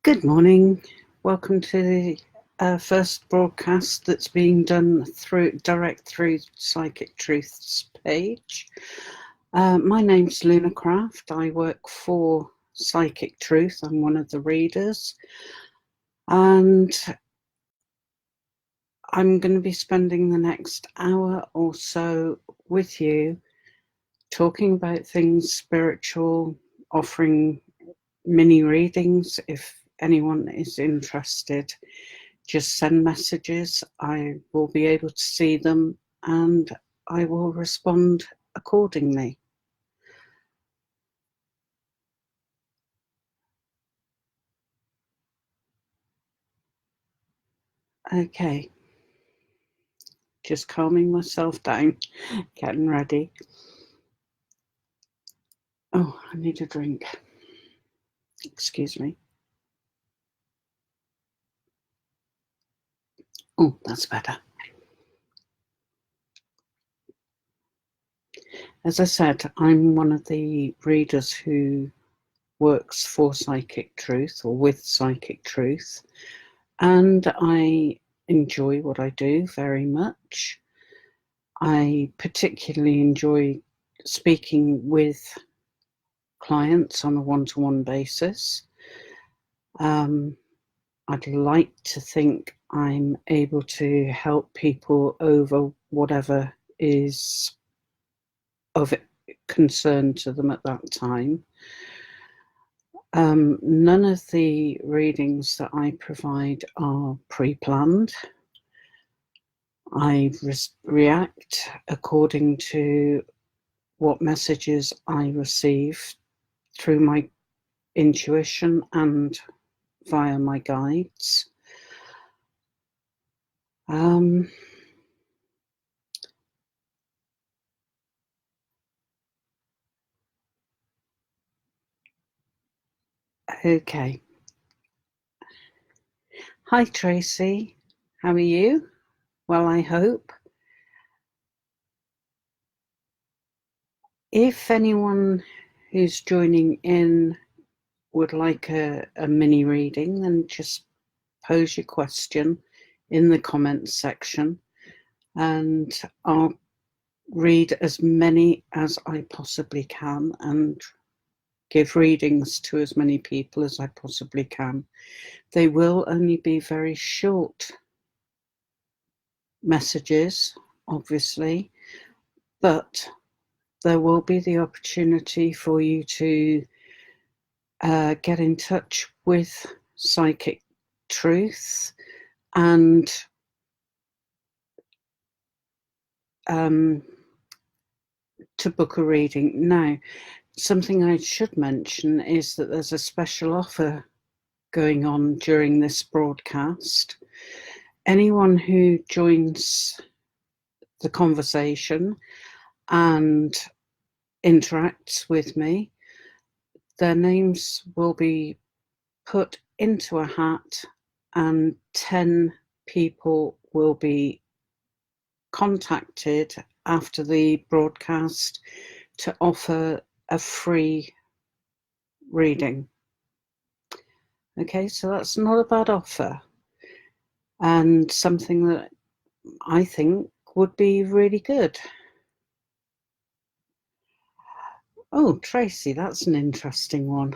Good morning. Welcome to the first broadcast that's being done direct through Psychic Truth's page. My name's Lunarcraft. I work for Psychic Truth. I'm one of the readers, and I'm going to be spending the next hour or so with you talking about things spiritual, offering mini readings if anyone is interested. Just send messages. I will be able to see them and I will respond accordingly. Okay. Just calming myself down, getting ready. Oh, I need a drink. Excuse me. Oh, that's better. As I said, I'm one of the readers who works for Psychic Truth or with Psychic Truth, and I enjoy what I do very much. I particularly enjoy speaking with clients on a one-to-one basis. I'd like to think I'm able to help people over whatever is of concern to them at that time. None of the readings that I provide are pre-planned. I react according to what messages I receive through my intuition and via my guides. Okay. Hi, Tracy. How are you? Well, I hope. If anyone who's joining in would like a mini reading, then just pose your question in the comments section and I'll read as many as I possibly can and give readings to as many people as I possibly can. They will only be very short messages, obviously, but there will be the opportunity for you to get in touch with Psychic Truth and to book a reading. Now, something I should mention is that there's a special offer going on during this broadcast. Anyone who joins the conversation and interacts with me, their names will be put into a hat and 10 people will be contacted after the broadcast to offer a free reading. Okay, so that's not a bad offer and something that I think would be really good. Oh, Tracy, that's an interesting one.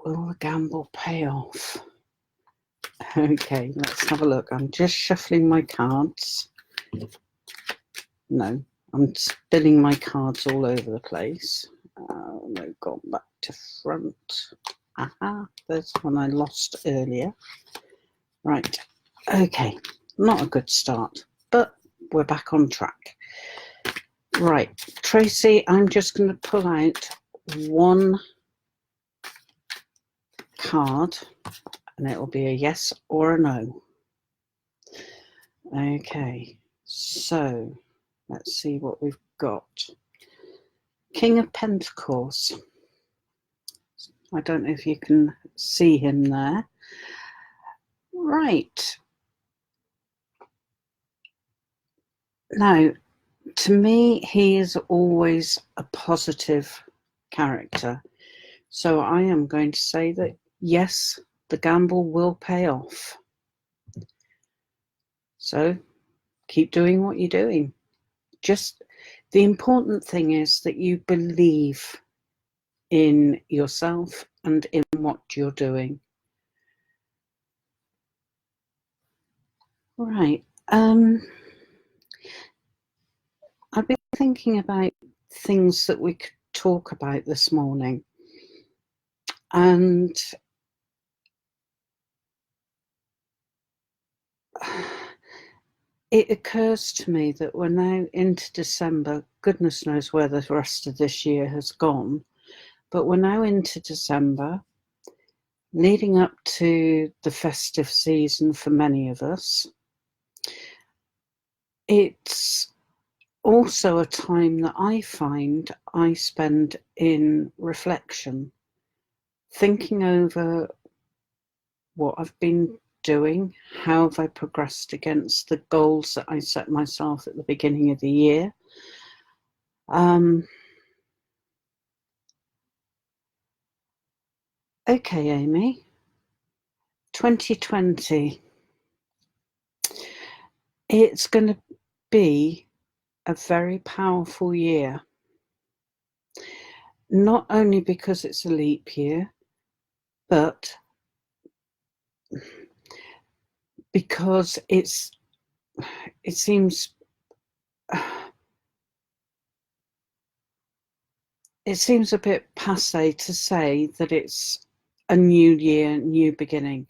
Will the gamble pay off? Okay, let's have a look. I'm just shuffling my cards. No, I'm spinning my cards all over the place. They've gone back to front. Aha, there's one I lost earlier. Right, okay, not a good start, but we're back on track. Right, Tracy, I'm just going to pull out one card and it will be a yes or a no. Okay, so let's see what we've got. King of Pentacles. I don't know if you can see him there. Right. Now, to me, he is always a positive character. So I am going to say that yes, the gamble will pay off. So keep doing what you're doing. Just the important thing is that you believe in yourself and in what you're doing. Right. I've been thinking about things that we could talk about this morning. And it occurs to me that we're now into December. Goodness knows where the rest of this year has gone. But we're now into December, leading up to the festive season for many of us. It's also a time that I find I spend in reflection, thinking over what I've been doing, how have I progressed against the goals that I set myself at the beginning of the year. Okay, Amy, 2020. It's going to be a very powerful year. Not only because it's a leap year, but because it seems a bit passé to say that it's a new year, new beginning,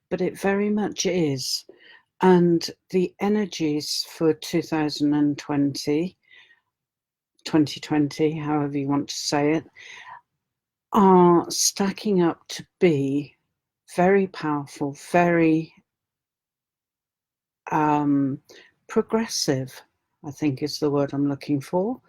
but it very much is. And the energies for 2020, however you want to say it, are stacking up to be very powerful, very progressive, I think is the word I'm looking for.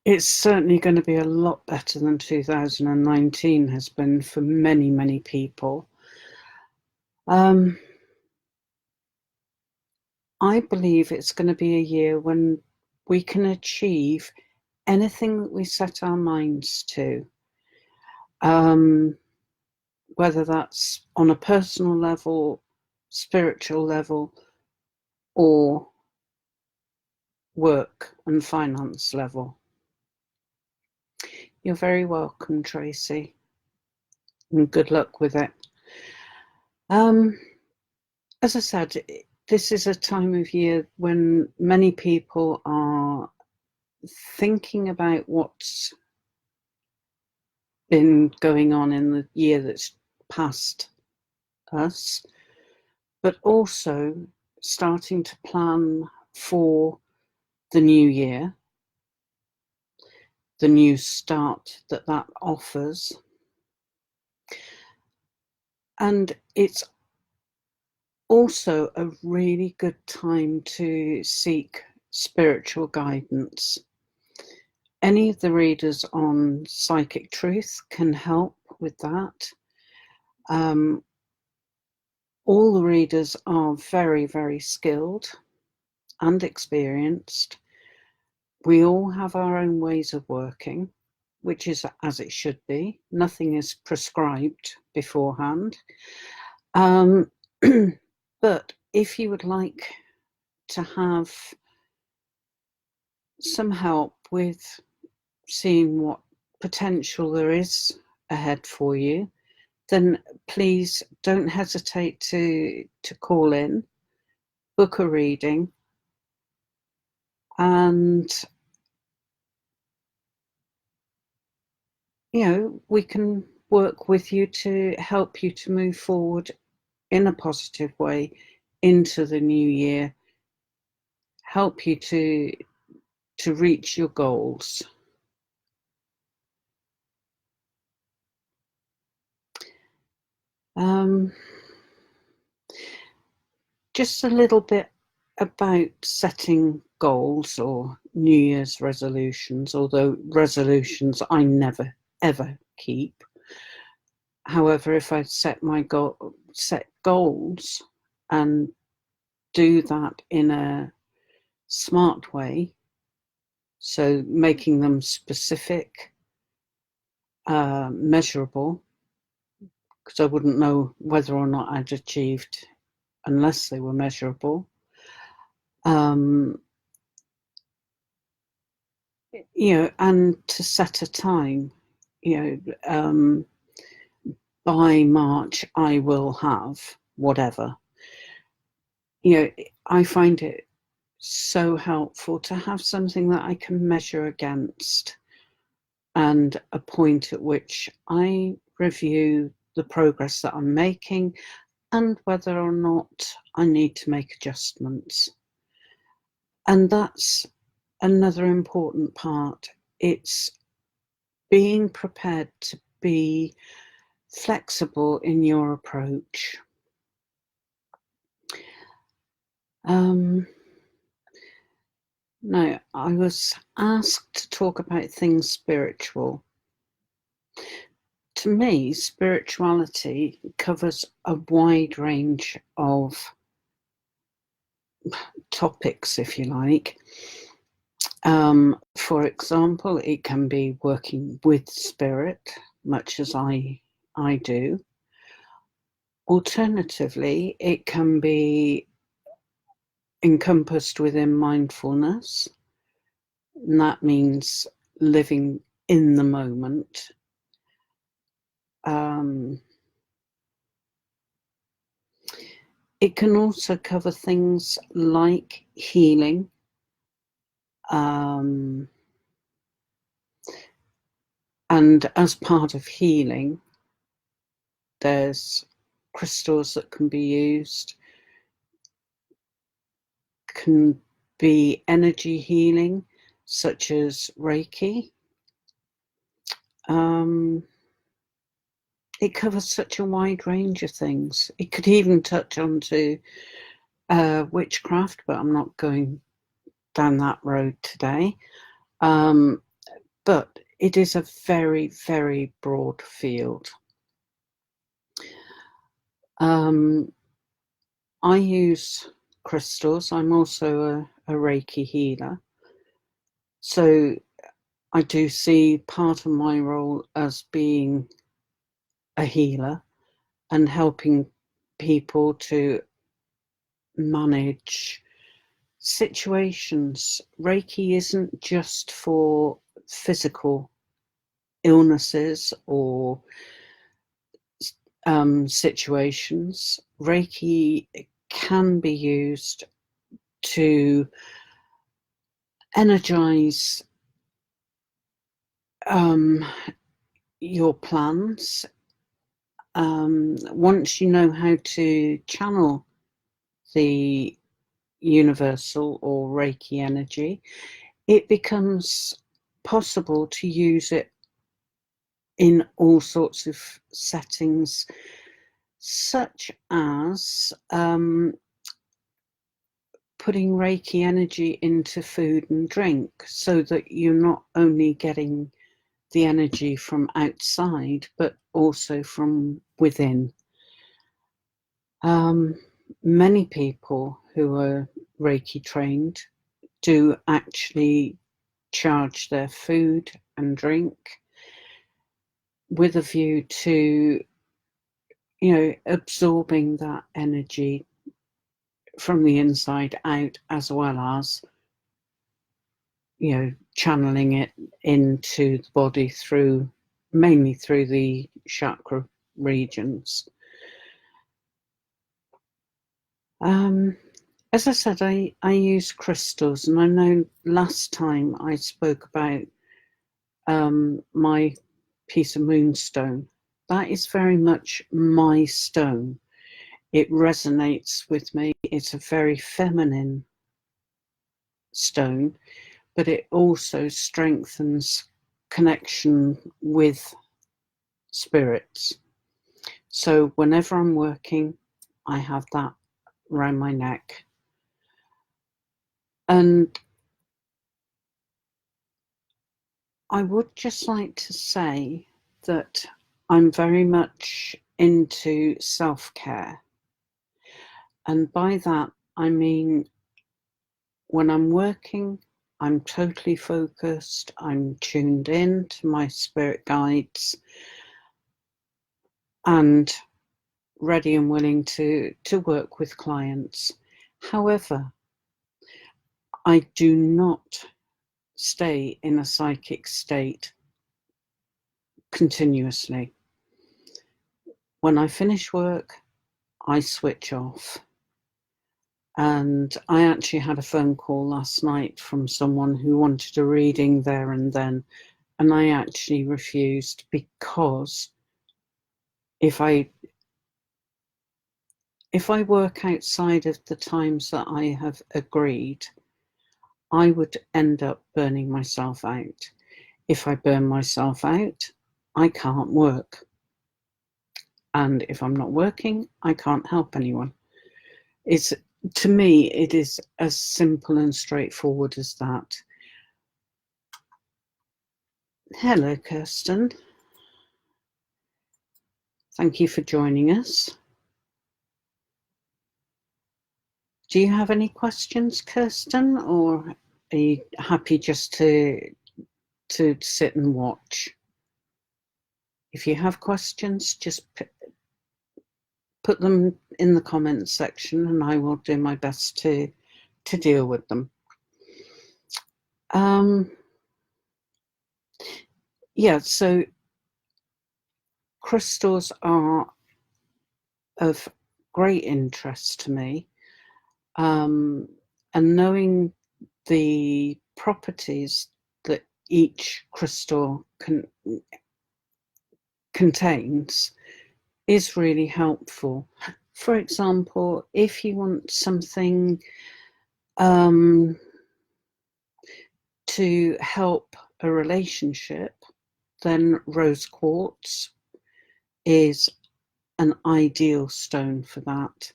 It's certainly going to be a lot better than 2019 has been for many, many people. I believe it's going to be a year when we can achieve anything that we set our minds to, whether that's on a personal level, spiritual level, or work and finance level. You're very welcome, Tracy, and good luck with it. As I said, this is a time of year when many people are thinking about what's been going on in the year that's passed us, but also starting to plan for the new year, the new start that offers. And it's also a really good time to seek spiritual guidance. Any of the readers on Psychic Truth can help with that. All the readers are very, very skilled and experienced. We all have our own ways of working, which is as it should be. Nothing is prescribed beforehand. But if you would like to have some help with seeing what potential there is ahead for you, then please don't hesitate to call in, book a reading, and we can work with you to help you to move forward in a positive way into the new year, help you to reach your goals. Just a little bit about setting goals or New Year's resolutions, although resolutions I never ever keep. However, if I set goals and do that in a smart way, so making them specific, measurable, because I wouldn't know whether or not I'd achieved unless they were measurable. And to set a time, by March I will have whatever. I find it so helpful to have something that I can measure against, and a point at which I review the progress that I'm making and whether or not I need to make adjustments. And that's another important part. It's being prepared to be flexible in your approach. Now, I was asked to talk about things spiritual. To me, spirituality covers a wide range of topics, if you like. For example, it can be working with spirit, much as I do. Alternatively, it can be encompassed within mindfulness, and that means living in the moment. It can also cover things like healing, and as part of healing, there's crystals that can be used, can be energy healing, such as Reiki. It covers such a wide range of things. It could even touch onto witchcraft, but I'm not going down that road today. But it is a very, very broad field. I use crystals. I'm also a Reiki healer. So I do see part of my role as being a healer and helping people to manage situations. Reiki isn't just for physical illnesses or situations. Reiki can be used to energize your plans. Once you know how to channel the universal or Reiki energy, it becomes possible to use it in all sorts of settings, such as putting Reiki energy into food and drink, so that you're not only getting the energy from outside, but also from within. Many people who are Reiki trained do actually charge their food and drink with a view to, absorbing that energy from the inside out, as well as, channeling it into the body mainly through the chakra regions. As I said, I use crystals, and I know last time I spoke about my piece of moonstone. That is very much my stone. It resonates with me. It's a very feminine stone, but it also strengthens connection with spirits. So whenever I'm working, I have that around my neck. And I would just like to say that I'm very much into self-care. And by that, I mean When I'm working, I'm totally focused, I'm tuned in to my spirit guides and ready and willing to work with clients. However, I do not stay in a psychic state continuously. When I finish work, I switch off. And I actually had a phone call last night from someone who wanted a reading there and then, and I actually refused, because if I work outside of the times that I have agreed, I would end up burning myself out. If I burn myself out, I can't work. And if I'm not working, I can't help anyone. To me, it is as simple and straightforward as that. Hello, Kirsten. Thank you for joining us. Do you have any questions, Kirsten, or are you happy just to sit and watch? If you have questions, just put them in the comments section and I will do my best to deal with them. Yeah, so crystals are of great interest to me, and knowing the properties that each crystal contains is really helpful. For example, if you want something to help a relationship, then rose quartz is an ideal stone for that.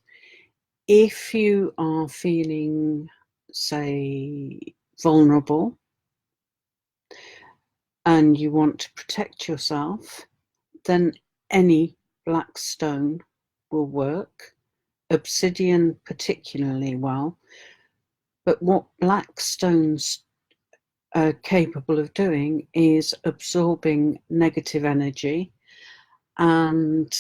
If you are feeling, say, vulnerable and you want to protect yourself, then any black stone will work. Obsidian particularly well. But what black stones are capable of doing is absorbing negative energy and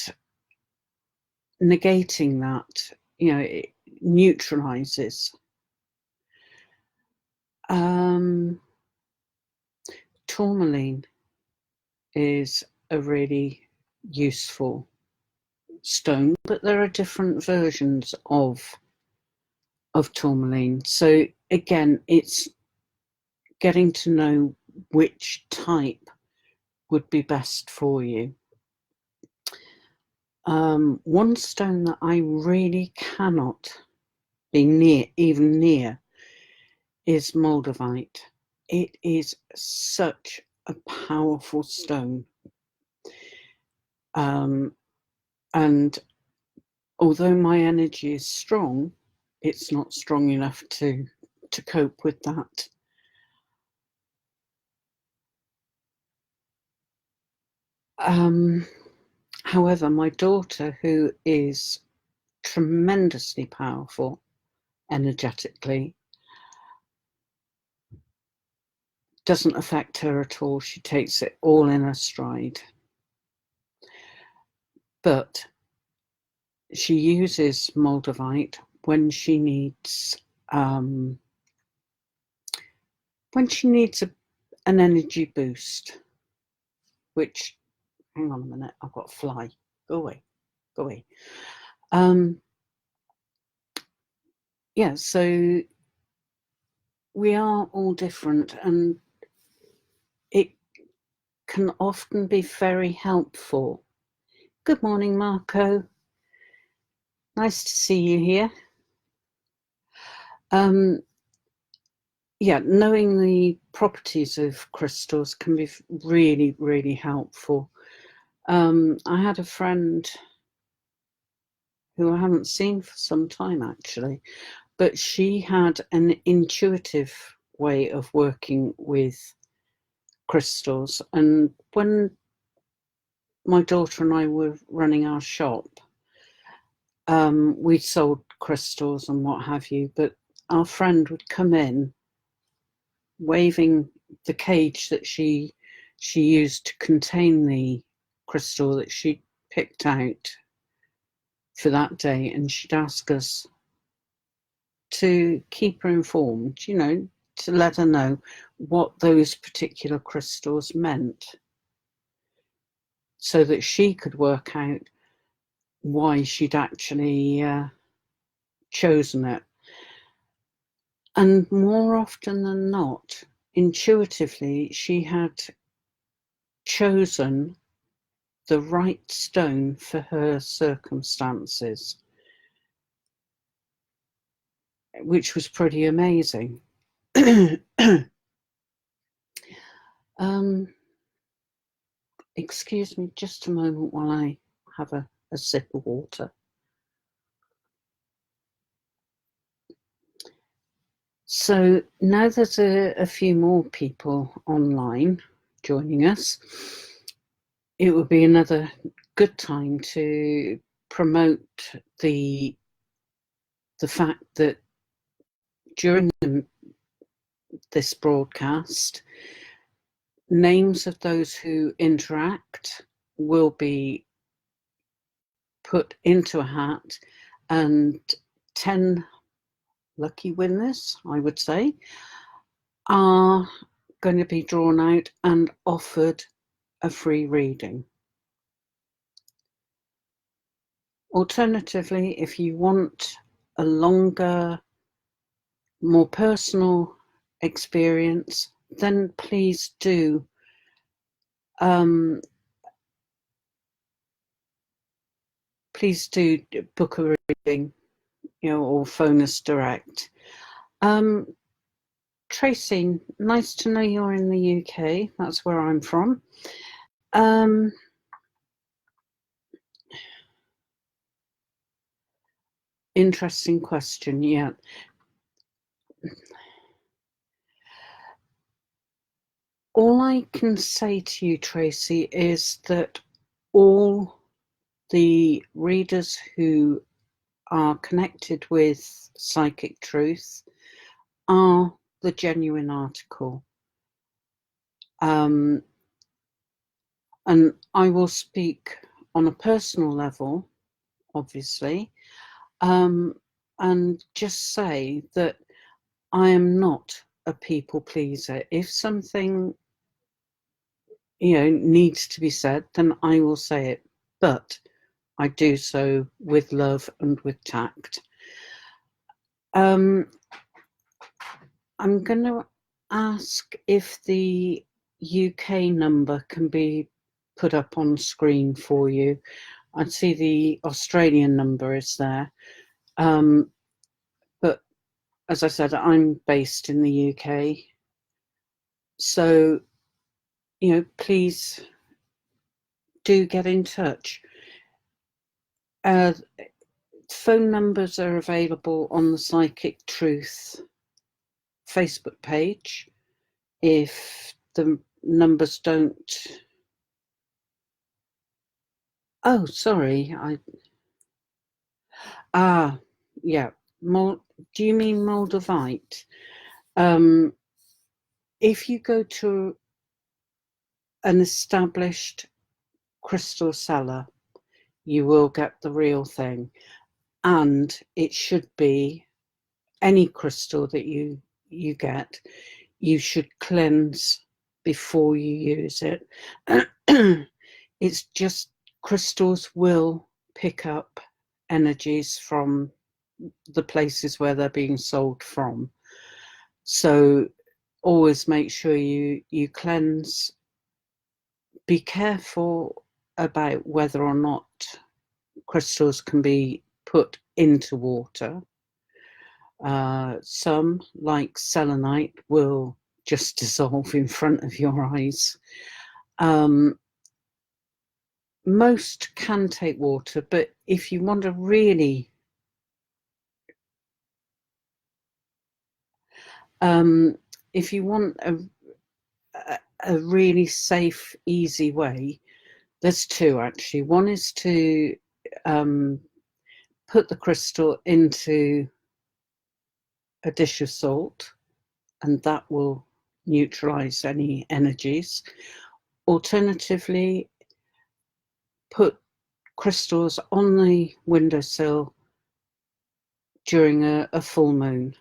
negating that, it neutralizes. Tourmaline is a really useful stone, but there are different versions of tourmaline. So again, it's getting to know which type would be best for you. One stone that I really cannot be even near is moldavite. It is such a powerful stone. And although my energy is strong, it's not strong enough to cope with that. However, my daughter, who is tremendously powerful energetically, doesn't affect her at all. She takes it all in her stride. But she uses moldavite when she needs an energy boost, which, hang on a minute, I've got a fly. Go away. Yeah, so we are all different, and it can often be very helpful. Good morning, Marco. Nice to see you here. Yeah, knowing the properties of crystals can be really, really helpful. I had a friend who I haven't seen for some time, actually, but she had an intuitive way of working with crystals. And when my daughter and I were running our shop, we sold crystals and what have you, but our friend would come in waving the cage that she used to contain the crystal that she picked out for that day, and she'd ask us to keep her informed, you know, to let her know what those particular crystals meant, so that she could work out why she'd actually chosen it. And more often than not, intuitively, she had chosen the right stone for her circumstances, which was pretty amazing. Excuse me just a moment while I have a sip of water. So now there's a few more people online joining us, it would be another good time to promote the fact that during this broadcast, names of those who interact will be put into a hat, and 10 lucky winners, I would say, are going to be drawn out and offered a free reading. Alternatively, if you want a longer, more personal experience, then please do book a reading, you know, or phone us direct. Tracy, nice to know you're in the UK. That's where I'm from. Interesting question, yeah. All I can say to you, Tracy, is that all the readers who are connected with Psychic Truth are the genuine article. And I will speak on a personal level, obviously, and just say that I am not a people pleaser. If something, you know, needs to be said, then I will say it, but I do so with love and with tact. I'm going to ask if the UK number can be put up on screen for you. I see the Australian number is there. But as I said, I'm based in the UK. So, you know, please do get in touch. Phone numbers are available on the Psychic Truth Facebook page. If the numbers don't... Oh, sorry. Yeah. Do you mean Moldavite? If you go to an established crystal seller, you will get the real thing. And it should be any crystal that you get, you should cleanse before you use it. It's just crystals will pick up energies from the places where they're being sold from. So always make sure you cleanse. Be careful about whether or not crystals can be put into water. Some, like selenite, will just dissolve in front of your eyes. Most can take water, but if you want a really a really safe, easy way, there's two actually. One is to put the crystal into a dish of salt, and that will neutralize any energies. Alternatively, put crystals on the windowsill during a full moon,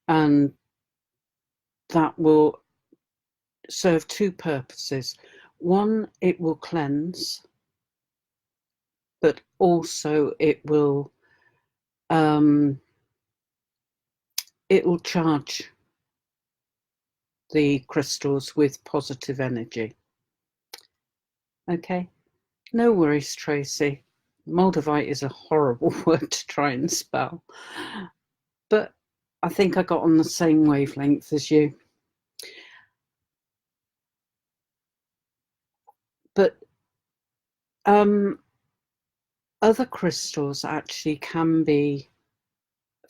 and that will serve two purposes. One, it will cleanse, but also it will charge the crystals with positive energy. Okay, no worries, Tracy. Moldavite is a horrible word to try and spell, but I think I got on the same wavelength as you. But other crystals actually can be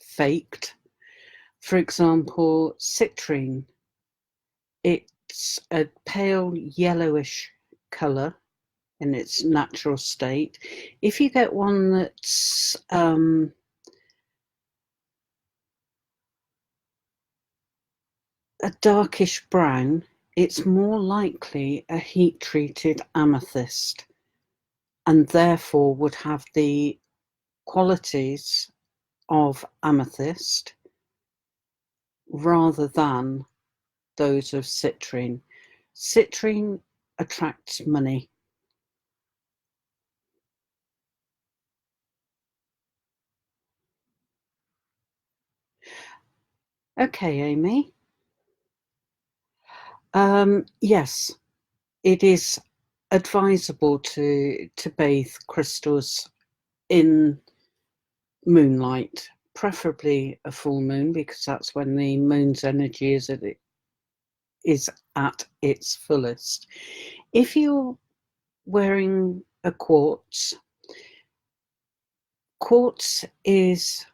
faked. For example, citrine. It's a pale yellowish colour in its natural state. If you get one that's a darkish brown, it's more likely a heat-treated amethyst, and therefore would have the qualities of amethyst rather than those of citrine. Citrine attracts money. Okay, Amy. Yes, it is advisable to bathe crystals in moonlight, preferably a full moon, because that's when the moon's energy is at its fullest. If you're wearing a quartz is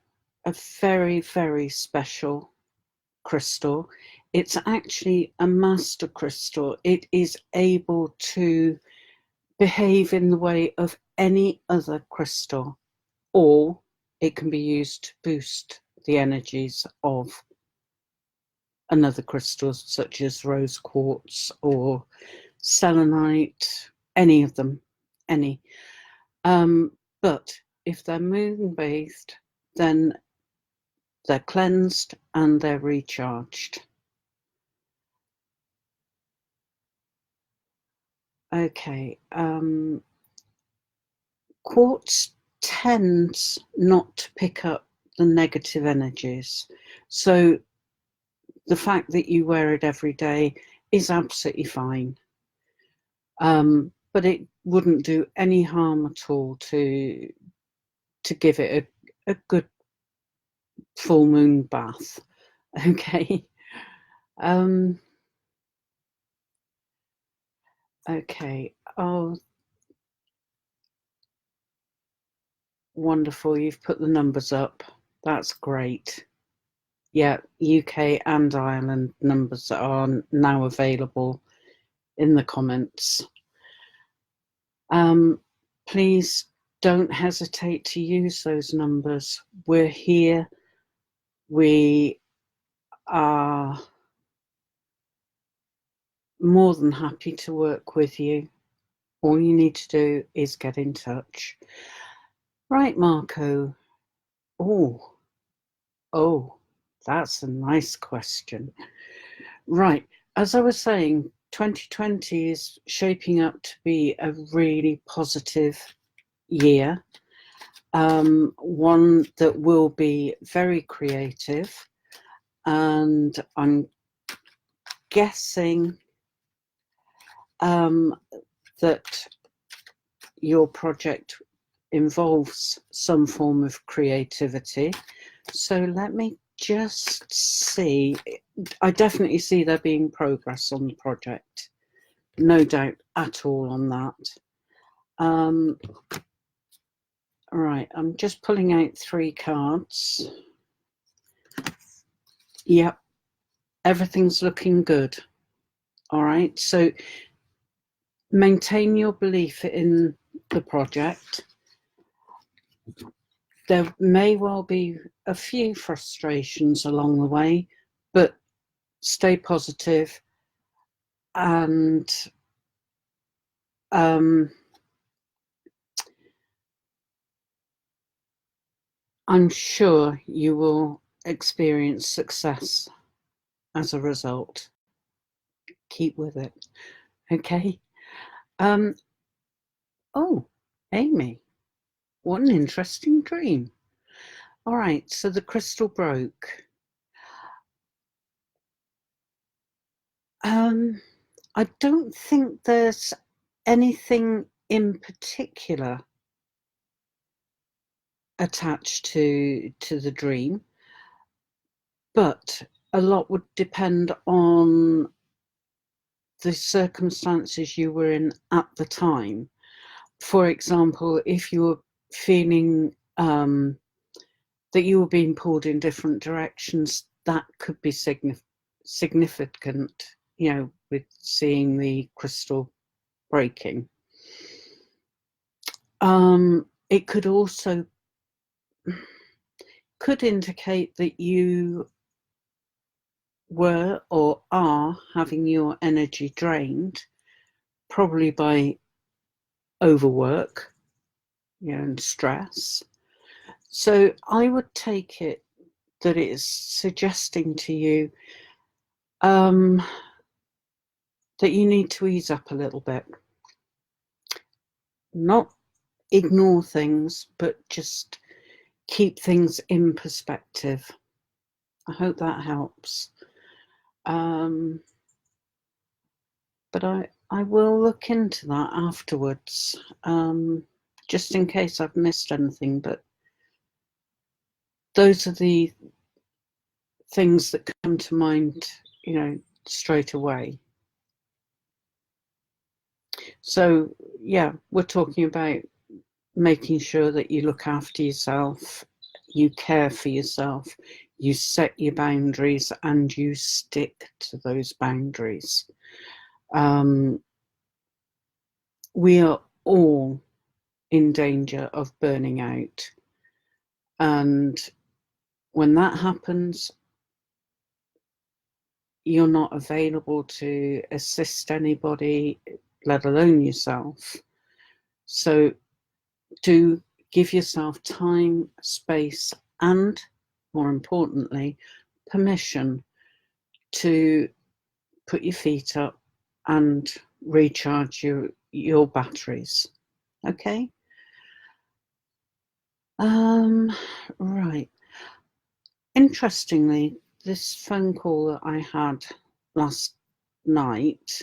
a very, very special crystal. It's actually a master crystal. It is able to behave in the way of any other crystal, or it can be used to boost the energies of another crystal, such as rose quartz or selenite, any of them, any. But if they're moon bathed, then they're cleansed and they're recharged. Okay. Quartz tends not to pick up the negative energies. So the fact that you wear it every day is absolutely fine. But it wouldn't do any harm at all to give it a good full moon bath. Okay. Okay. Oh, wonderful. You've put the numbers up. That's great. Yeah, UK and Ireland numbers are now available in the comments. Please don't hesitate to use those numbers. We're here. We are more than happy to work with you. All you need to do is get in touch. Right, Marco. Oh, that's a nice question. Right, as I was saying, 2020 is shaping up to be a really positive year, one that will be very creative, and I'm guessing that your project involves some form of creativity. So let me just see. I definitely see there being progress on the project. No doubt at all on that. Right, I'm just pulling out 3 cards. Yep, everything's looking good. All right, so maintain your belief in the project. there may well be a few frustrations along the way, but stay positive and I'm sure you will experience success as a result. Keep with it. Okay. Oh, Amy, what an interesting dream. All right, so the crystal broke. I don't think there's anything in particular attached to the dream, but a lot would depend on the circumstances you were in at the time. For example, if you were feeling that you were being pulled in different directions, that could be significant, you know, with seeing the crystal breaking. It could also indicate that you were or are having your energy drained, probably by overwork, you know, and stress. So I would take it that it is suggesting to you that you need to ease up a little bit. Not ignore things, but just keep things in perspective. I hope that helps. But I will look into that afterwards, just in case I've missed anything. But those are the things that come to mind, you know, straight away. So yeah, we're talking about making sure that you look after yourself, you care for yourself, you set your boundaries and you stick to those boundaries. We are all in danger of burning out. And when that happens, you're not available to assist anybody, let alone yourself. So do give yourself time, space, and more importantly, permission to put your feet up and recharge your batteries. Okay? Right. Interestingly, this phone call that I had last night,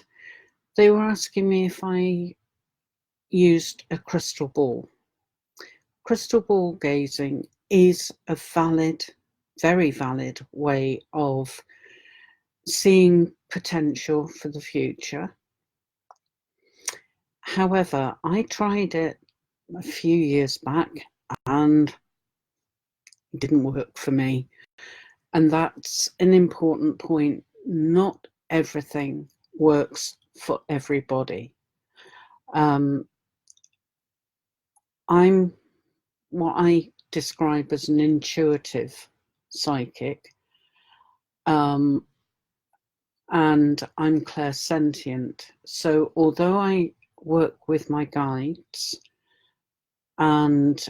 they were asking me if I used a crystal ball. Crystal ball gazing is a valid, very valid way of seeing potential for the future. However, I tried it a few years back and it didn't work for me. And that's an important point. Not everything works for everybody. I'm what I describe as an intuitive psychic, and I'm clairsentient. So although I work with my guides and,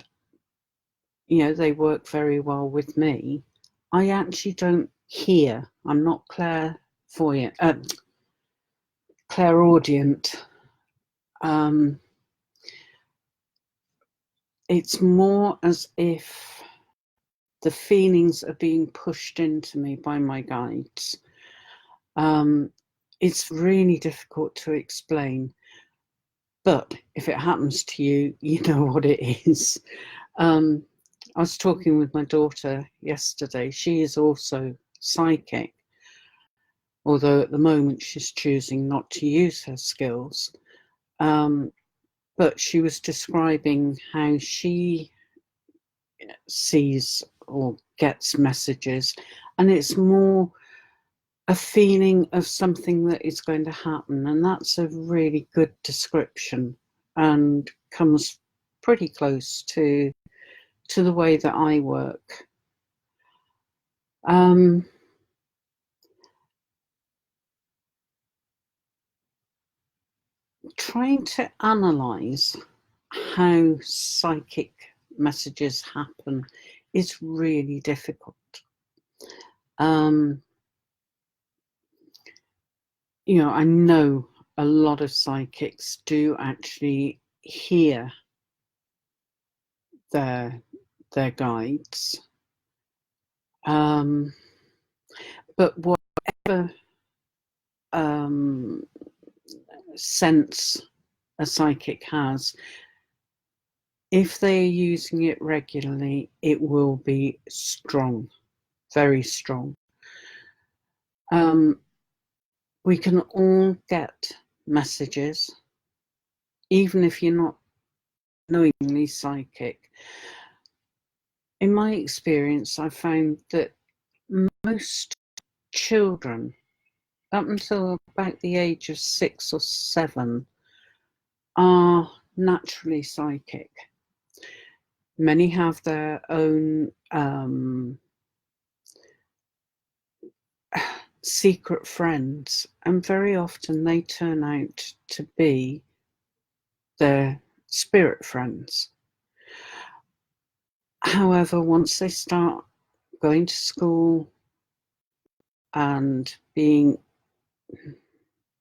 you know, they work very well with me, I actually don't hear. I'm not clairaudient. It's more as if the feelings are being pushed into me by my guides. It's really difficult to explain, but if it happens to you, you know what it is. I was talking with my daughter yesterday. She is also psychic, although at the moment she's choosing not to use her skills. But she was describing how she sees or gets messages, and it's more a feeling of something that is going to happen, and that's a really good description and comes pretty close to to the way that I work. Trying to analyse how psychic messages happen is really difficult. You know, I know a lot of psychics do actually hear their guides, but whatever sense a psychic has, if they're using it regularly, it will be strong, very strong. We can all get messages, even if you're not knowingly psychic. In my experience, I found that most children, up until about the age of 6 or 7, are naturally psychic. Many have their own secret friends, and very often they turn out to be their spirit friends. However, once they start going to school and being,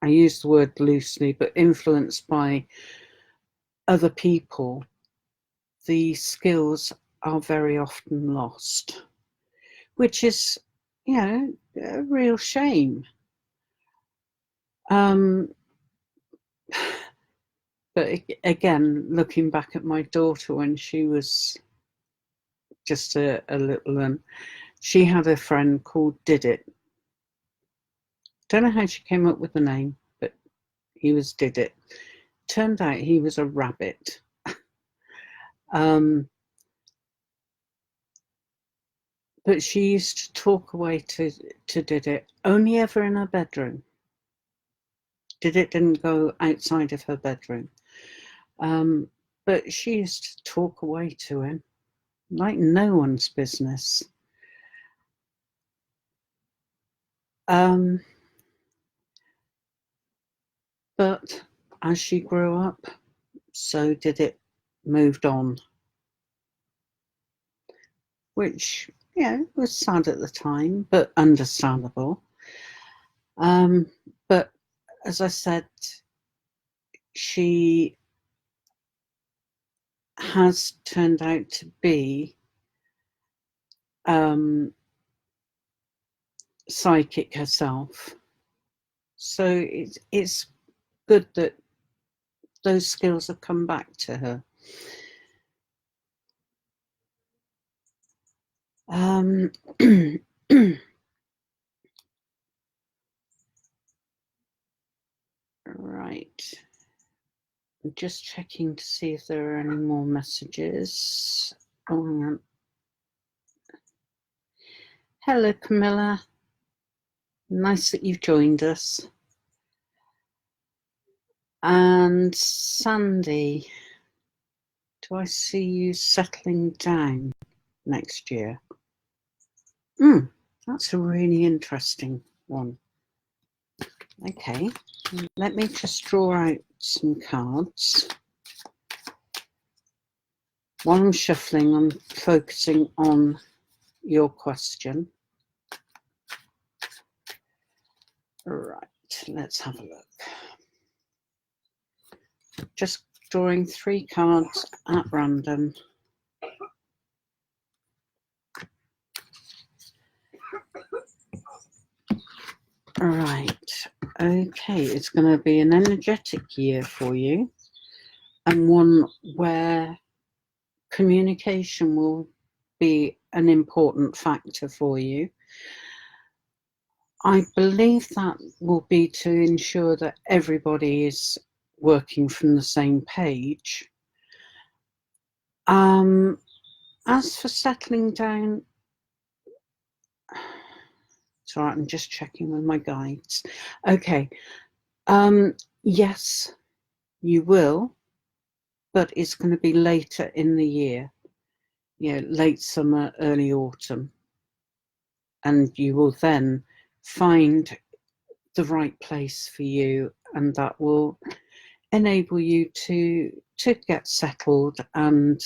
I use the word loosely, but influenced by other people, the skills are very often lost, which is, you know, a real shame. But again, looking back at my daughter when she was just a little one, she had a friend called Did It. Don't know how she came up with the name, but he was Did It. Turned out he was a rabbit. But she used to talk away to Did It, only ever in her bedroom. Did It didn't go outside of her bedroom. But she used to talk away to him like no one's business. But as she grew up, so Did It moved on, which, yeah, was sad at the time, but understandable. But as I said, she has turned out to be psychic herself. So it's good that those skills have come back to her. Right. I'm just checking to see if there are any more messages. Oh, hang on. Hello, Camilla. Nice that you've joined us. And Sandy, do I see you settling down next year? That's a really interesting one. Okay, let me just draw out some cards. While I'm shuffling, I'm focusing on your question. Right, let's have a look. Just drawing 3 cards at random. Right, okay, it's going to be an energetic year for you, and one where communication will be an important factor for you. I believe that will be to ensure that everybody is working from the same page. As for settling down, it's all right, I'm just checking with my guides. Okay, yes, you will, but it's going to be later in the year. late summer, early autumn, and you will then find the right place for you, and that will enable you to get settled and